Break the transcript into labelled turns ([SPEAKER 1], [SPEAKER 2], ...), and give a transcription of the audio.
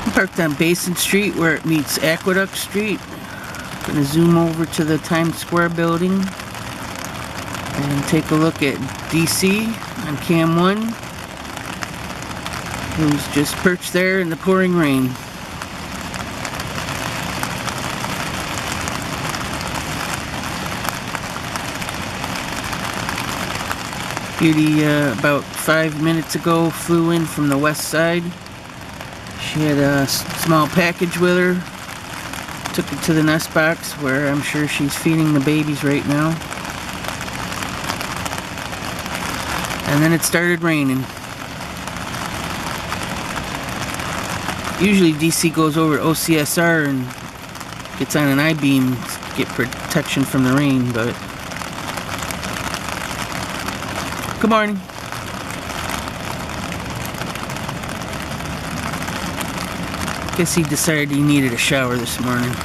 [SPEAKER 1] I'm parked on Basin Street where it meets Aqueduct Street. Gonna zoom over to the Times Square building and take a look at DC on Cam 1, who's just perched there in the pouring rain. Beauty about 5 minutes ago flew in from the west side. She had a small package with her. Took it to the nest box where I'm sure she's feeding the babies right now. And then it started raining. Usually DC goes over to OCSR and gets on an I-beam to get protection from the rain, but good morning. Guess he decided he needed a shower this morning.